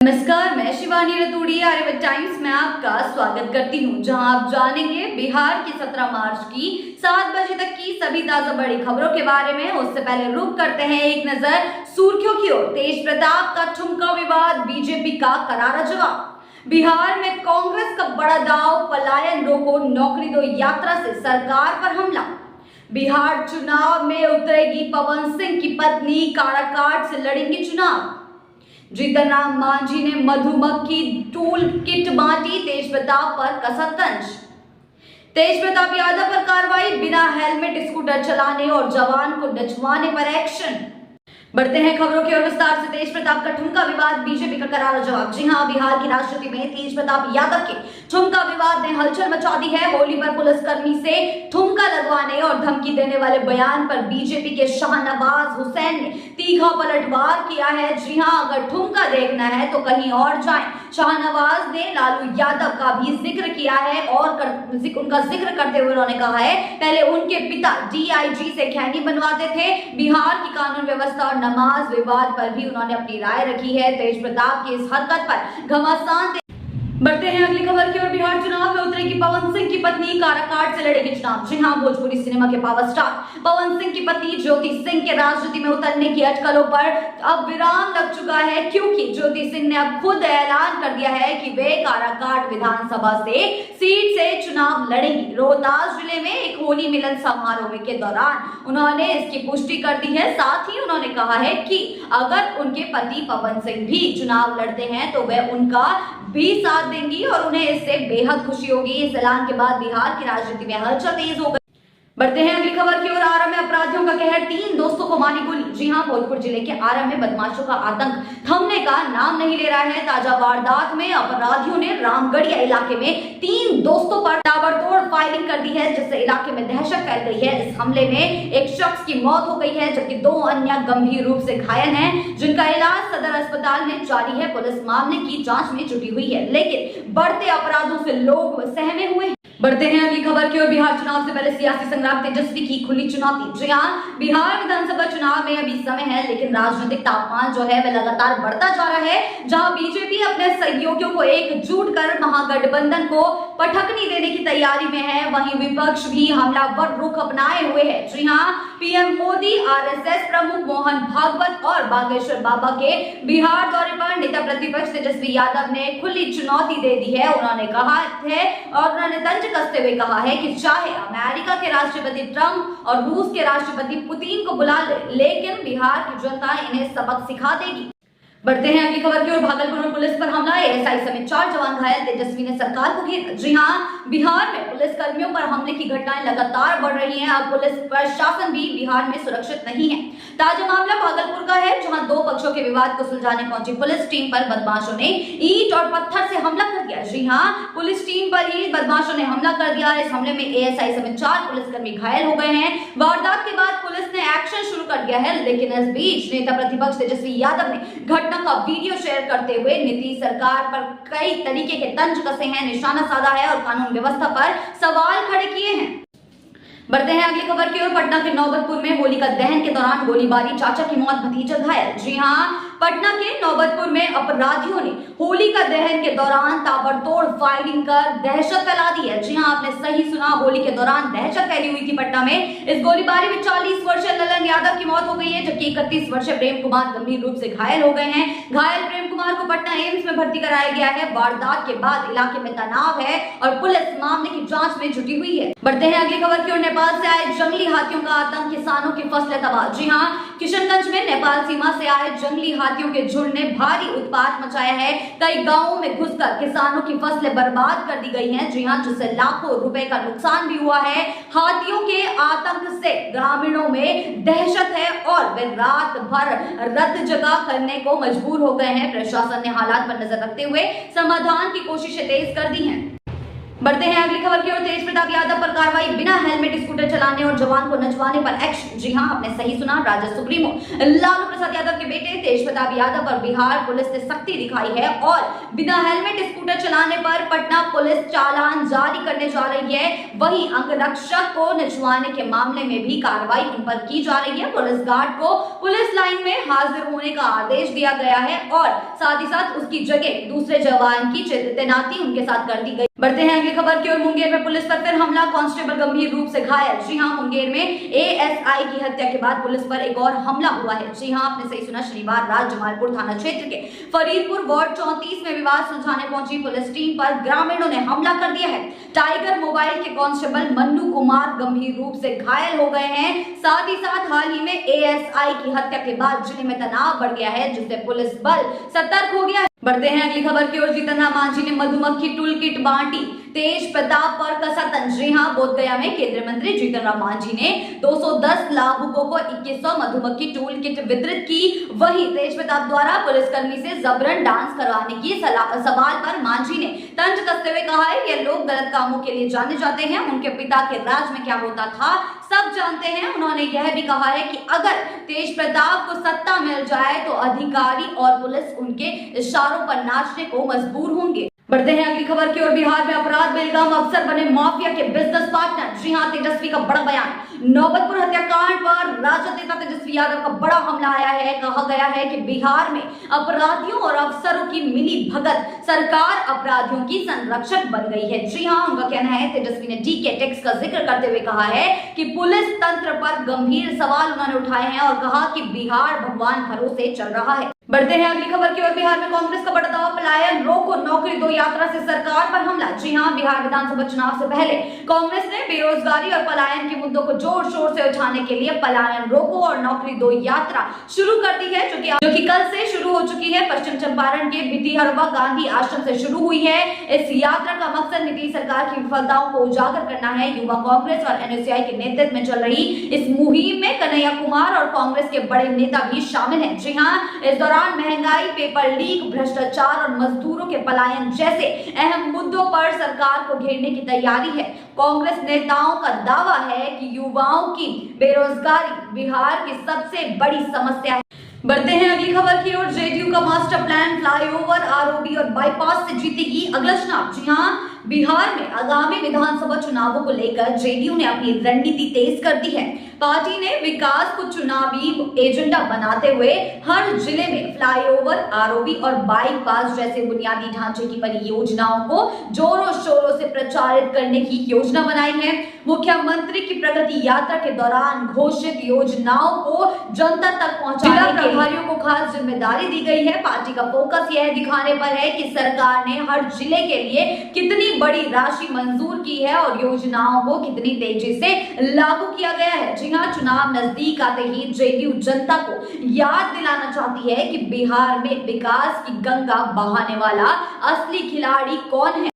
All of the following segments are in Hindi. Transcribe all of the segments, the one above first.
नमस्कार, मैं शिवानी रतूड़ी आर्यभट्ट टाइम्स में आपका स्वागत करती हूं, जहां आप जानेंगे बिहार की 17 मार्च की 7 बजे तक की सभी ताजा बड़ी खबरों के बारे में। उससे पहले रुक करते हैं एक नजर सुर्खियों की ओर। तेज प्रताप का ठुमका विवाद, बीजेपी का करारा जवाब। बिहार में कांग्रेस का बड़ा दांव, पलायन रोको नौकरी दो यात्रा से सरकार पर हमला। बिहार चुनाव में उतरेगी पवन सिंह की पत्नी, काराकाट से लड़ेंगी चुनाव। जीतन राम मांझी ने मधुमक्खी टूल किट बांटी, तेज प्रताप पर कसा तंज। तेज प्रताप यादव पर कार्रवाई, बिना हेलमेट स्कूटर चलाने और जवान को नचवाने पर एक्शन। बढ़ते हैं खबरों की ओर विस्तार से। तेज प्रताप का ठुमका विवाद, बीजेपी का करारा जवाब। जी हां, बिहार की राजनीति में तेज प्रताप यादव के ठुमका विवाद ने हलचल मचा दी है। होली पर पुलिसकर्मी से ठुमका लगवाने और धमकी देने वाले बयान पर बीजेपी के शाहनवाज हुसैन ने तीखा पलटवार किया है। जी हां, अगर ठुमका देखना है तो कहीं और जाएं। शाहनवाज ने लालू यादव का भी जिक्र किया है और उनका जिक्र करते हुए उन्होंने कहा है, पहले उनके पिता डीआईजी से खैनी बनवाते थे। बिहार की कानून व्यवस्था और नमाज विवाद पर भी उन्होंने अपनी राय रखी है। तेज प्रताप की इस हरकत पर घमासान। बढ़ते हैं अगली खबर की ओर। बिहार चुनाव में उतरेगी पवन सिंह की पत्नी, काराकाट से लड़ेगी चुनाव। जी हां, भोजपुरी सिनेमा के पावर स्टार पवन सिंह की पत्नी ज्योति सिंह के राजनीति में उतरने की अटकलों पर अब विराम लग चुका है, क्योंकि ज्योति सिंह ने अब खुद ऐलान कर दिया है कि वे काराकाट विधानसभा से सीट से चुनाव लड़ेंगी। रोहतास जिले में एक होली मिलन समारोह के दौरान उन्होंने इसकी पुष्टि कर दी है। साथ ही उन्होंने कहा है कि अगर उनके पति पवन सिंह भी चुनाव लड़ते हैं तो वे उनका भी साथ देंगी और उन्हें इससे बेहद खुशी होगी। इस ऐलान के बाद बिहार की राजनीति में हलचल तेज हो गई। बढ़ते हैं अगली खबर की ओर। आरा में अपराधियों का कहर, 3 दोस्तों को मारी गोली। जी हां, भोजपुर जिले के आरा में बदमाशों का आतंक थमने का नाम नहीं ले रहा है। ताजा वारदात में अपराधियों ने रामगढ़िया इलाके में 3 दोस्तों पर ताबड़तोड़ फायरिंग कर दी है, जिससे इलाके में दहशत फैल गई है। इस हमले में एक शख्स की मौत हो गई है, जबकि 2 अन्य गंभीर रूप से घायल हैं, जिनका इलाज सदर अस्पताल में जारी है। पुलिस मामले की जांच में जुटी हुई है, लेकिन बढ़ते अपराधों से लोग सहमे हुए हैं। बढ़ते हैं अगली खबर की ओर। बिहार चुनाव से पहले सियासी संग्राम, तेजस्वी की खुली चुनौती। जी हां, बिहार विधानसभा चुनाव में अभी समय है, लेकिन राजनीतिक तापमान जो है वह लगातार बढ़ता जा रहा है। जहां बीजेपी अपने सहयोगियों को एकजुट कर महागठबंधन को पटखनी देने की तैयारी में है, वहीं विपक्ष भी हमलावर रुख अपनाए हुए है। जी हां, पीएम मोदी, आरएसएस प्रमुख मोहन भागवत और बागेश्वर बाबा के बिहार दौरे पर नेता प्रतिपक्ष तेजस्वी यादव ने खुली चुनौती दे दी है। उन्होंने कहा है और उन्होंने तंज कसते हुए कहा है कि चाहे अमेरिका के राष्ट्रपति ट्रंप और रूस के राष्ट्रपति पुतिन को बुला ले, लेकिन बिहार की जनता इन्हें सबक सिखा देगी। बढ़ते हैं अगली खबर की ओर। भागलपुर में पुलिस पर हमला, एएसआई समेत 4 जवान घायल, तेजस्वी ने सरकार को घेरा। जी हां, बिहार में पुलिस कर्मियों पर हमले की घटनाएं लगातार बढ़ रही हैं। अब पुलिस प्रशासन भी बिहार में सुरक्षित नहीं है। ताजा मामला भागलपुर का है, जहां 2 पक्षों के विवाद को सुलझाने पहुंची पुलिस टीम पर बदमाशों ने ईंट और पत्थर से हमला कर दिया। जी हां, पुलिस टीम पर ही बदमाशों ने हमला कर दिया। इस हमले में एएसआई समेत 4 पुलिसकर्मी घायल हो गए हैं। वारदात के बाद पुलिस ने एक्शन शुरू कर दिया है, लेकिन इस बीच नेता प्रतिपक्ष तेजस्वी यादव ने घटना का वीडियो शेयर करते हुए नीतीश सरकार पर कई तरीके के तंज कसे हैं, निशाना साधा है और कानून व्यवस्था पर सवाल खड़े किए हैं। बढ़ते हैं अगली खबर की ओर। पटना के नौबतपुर में होली का दहन के दौरान गोलीबारी, चाचा की मौत, भतीजा घायल। जी हां, पटना के नौबतपुर में अपराधियों ने होली का दहन के दौरान ताबड़तोड़ फायरिंग कर दहशत फैला दी है। जी हां, आपने सही सुना, होली के दौरान दहशत फैली हुई थी पटना में। इस गोलीबारी में 40 वर्षीय ललन यादव की मौत हो गई है, जबकि 31 वर्षीय प्रेम कुमार गंभीर रूप से घायल हो गए हैं। घायल प्रेम कुमार को पटना एम्स में भर्ती कराया गया है। वारदात के बाद इलाके में तनाव है और पुलिस मामले की जांच में जुटी हुई है। बढ़ते हैं अगली खबर की ओर। नेपाल से आए जंगली हाथियों का आतंक, किसानों की फसलें तबाह। जी हां, किशनगंज में नेपाल सीमा से आए जंगली हाथियों के झुंड ने भारी उत्पात मचाया है। कई गांवों में घुसकर किसानों की फसलें बर्बाद कर दी गई हैं। जी हां, जिससे लाखों रुपए का नुकसान भी हुआ है। हाथियों के आतंक से ग्रामीणों में दहशत है और वे रात भर रत जगा करने को मजबूर हो गए हैं। प्रशासन ने हालात पर नजर रखते हुए समाधान की कोशिशें तेज कर दी हैं। बढ़ते हैं अगली खबर की ओर। तेज प्रताप यादव पर कार्रवाई, बिना हेलमेट स्कूटर चलाने और जवान को नचवाने पर एक्शन। जी हां, आपने सही सुना, राजद सुप्रीमो लालू प्रसाद यादव के बेटे तेज प्रताप यादव पर बिहार पुलिस ने सख्ती दिखाई है और बिना हेलमेट स्कूटर चलाने पर पटना पुलिस चालान जारी करने जा रही है। वहीं अंगरक्षक को नचवाने के मामले में भी कार्रवाई उन पर की जा रही है। पुलिस गार्ड को पुलिस लाइन में हाजिर होने का आदेश दिया गया है और साथ ही साथ उसकी जगह दूसरे जवान की तैनाती उनके साथ कर दी गई। बढ़ते हैं अगली खबर की ओर। मुंगेर में पुलिस पर फिर हमला, कांस्टेबल गंभीर रूप से घायल। जी हां, मुंगेर में एएसआई की हत्या के बाद पुलिस पर एक और हमला हुआ है। जी हां, आपने सही सुना, शनिवार रात जमालपुर थाना क्षेत्र के फरीदपुर वार्ड 34 में विवाद सुलझाने पहुंची पुलिस टीम पर ग्रामीणों ने हमला कर दिया है। टाइगर मोबाइल के कांस्टेबल मन्नू कुमार गंभीर रूप से घायल हो गए हैं। साथ ही साथ हाल ही में एएसआई की हत्या के बाद जिले में तनाव बढ़ गया है, जिससे पुलिस बल सतर्क हो गया है। बढ़ते हैं अगली खबर की ओर। जीतन राम मांझी ने मधुमक्खी टूल किट बांटी, तेज प्रताप पर कसा तंज। जी हां, बोधगया में केंद्रीय मंत्री जीतन राम मांझी ने 210 लाभुकों को 2100 मधुमक्खी टूल किट वितरित की। वहीं तेज प्रताप द्वारा पुलिसकर्मी से जबरन डांस करवाने की सवाल पर मांझी ने तंज कसते हुए कहा है, ये लोग गलत कामों के लिए जाने जाते हैं, उनके पिता के राज में क्या होता था सब जानते हैं। उन्होंने यह भी कहा है कि अगर तेज प्रताप को सत्ता मिल जाए तो अधिकारी और पुलिस उनके इशारों पर नाचने को मजबूर होंगे। बढ़ते हैं अगली खबर की ओर। बिहार में अपराध बेलगाम अफसर बने माफिया के बिजनेस पार्टनर। जी हां, तेजस्वी का बड़ा बयान। नौबतपुर हत्याकांड पर राजद नेता तेजस्वी यादव का बड़ा हमला आया है। कहा गया है कि बिहार में अपराधियों और अफसरों की मिली भगत, सरकार अपराधियों की संरक्षक बन गई है। जी हां, उनका कहना है। तेजस्वी ने डीके टैक्स का जिक्र करते हुए कहा है कि पुलिस तंत्र पर गंभीर सवाल उन्होंने उठाए हैं और कहा कि बिहार भगवान भरोसे चल रहा है। बढ़ते हैं अगली खबर की ओर। बिहार में कांग्रेस का बड़ा दावा, पलायन रोको नौकरी दो यात्रा से सरकार पर हमला। जी हां, बिहार विधानसभा चुनाव से पहले कांग्रेस ने बेरोजगारी और पलायन के मुद्दों को जोर शोर से उठाने के लिए पलायन रोको और नौकरी दो यात्रा शुरू कर दी है, जो कि कल से शुरू हो चुकी है। पश्चिम चंपारण के भितिहरवा गांधी आश्रम से शुरू हुई है। इस यात्रा का मकसद नीतीश सरकार की विफलताओं को उजागर करना है। युवा कांग्रेस और एनएसयूआई के नेतृत्व में चल रही इस मुहिम में कन्हैया कुमार और कांग्रेस के बड़े नेता भी शामिल हैं। जी हां, इस दौरान महंगाई, पेपर लीक, भ्रष्टाचार और मजदूरों के पलायन जैसे अहम मुद्दों पर सरकार को घेरने की तैयारी है। कांग्रेस नेताओं का दावा है कि युवाओं की बेरोजगारी बिहार की सबसे बड़ी समस्या है। बढ़ते हैं अगली खबर की ओर। जेडीयू का मास्टर प्लान, फ्लाईओवर, आरओबी और बाईपास से जीतेगी अगला चुनाव। जी हां, बिहार में आगामी विधानसभा चुनावों को लेकर जेडीयू ने अपनी रणनीति तेज कर दी है। पार्टी ने विकास को चुनावी एजेंडा बनाते हुए हर जिले में फ्लाईओवर, आरओबी और बाईपास जैसे बुनियादी ढांचे की परियोजनाओं को जोरों शोरों से प्रचारित करने की योजना बनाई है। मुख्यमंत्री की प्रगति यात्रा के दौरान घोषित योजनाओं को जनता तक पहुंचाने के प्रभारियों को खास जिम्मेदारी दी गई है। पार्टी का फोकस यह दिखाने पर है कि सरकार ने हर जिले के लिए कितनी बड़ी राशि मंजूर की है और योजनाओं को कितनी तेजी से लागू किया गया है। जी हां, चुनाव नजदीक आते ही जेडीयू जनता को याद दिलाना चाहती है कि बिहार में विकास की गंगा बहाने वाला असली खिलाड़ी कौन है।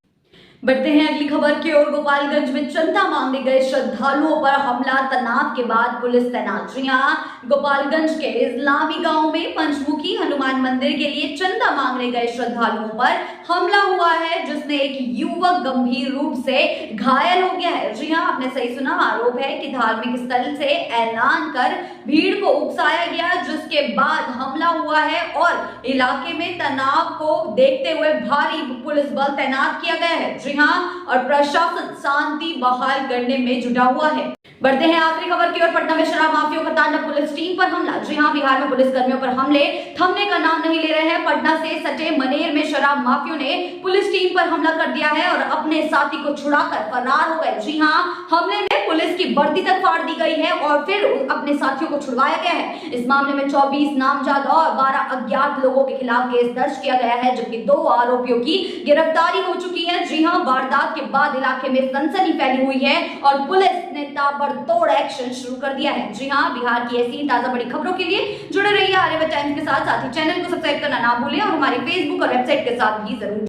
बढ़ते हैं अगली खबर की ओर। गोपालगंज में चंदा मांगने गए श्रद्धालुओं पर हमला, तनाव के बाद पुलिस तैनात। जी हां, गोपालगंज के इस्लामी गांव में पंचमुखी हनुमान मंदिर के लिए चंदा मांगने गए श्रद्धालुओं पर हमला हुआ है, जिसमें एक युवक गंभीर रूप से घायल हो गया है। जी हां, आपने सही सुना, आरोप है कि धार्मिक स्थल से ऐलान कर भीड़ को उकसाया गया, जिसके बाद हमला हुआ है और इलाके में तनाव को देखते हुए भारी पुलिस बल तैनात किया गया है। जी हां, और प्रशासन शांति बहाल करने में जुटा हुआ है। बढ़ते हैं आखिरी खबर की ओर। पटना में शराब माफियों का तांडव, पुलिस टीम पर हमला। जी हां, बिहार में पुलिस कर्मियों पर हमले थमने का नाम नहीं ले रहे हैं। पटना से सटे मनेर में शराब माफियों ने पुलिस टीम पर हमला कर दिया है और अपने साथी को छुड़ाकर फरार हो गए। जी हां, हमले में पुलिस की वर्दी तक फाड़ दी गई है और फिर अपने साथियों को छुड़वाया गया है। इस मामले में 24 नामजद और 12 अज्ञात लोगों के खिलाफ केस दर्ज किया गया है, जबकि 2 आरोपियों की गिरफ्तारी हो चुकी है। जी हां, वारदात के बाद इलाके में सनसनी फैली हुई है और पुलिस ने ताबड़तोड़ एक्शन शुरू कर दिया है। जी हां, बिहार की ऐसी ताजा बड़ी खबरों के लिए जुड़े रहिए आर्यभट्ट टाइम्स के साथ ही चैनल को सब्सक्राइब करना ना भूलें और हमारे फेसबुक और वेबसाइट के साथ भी जरूर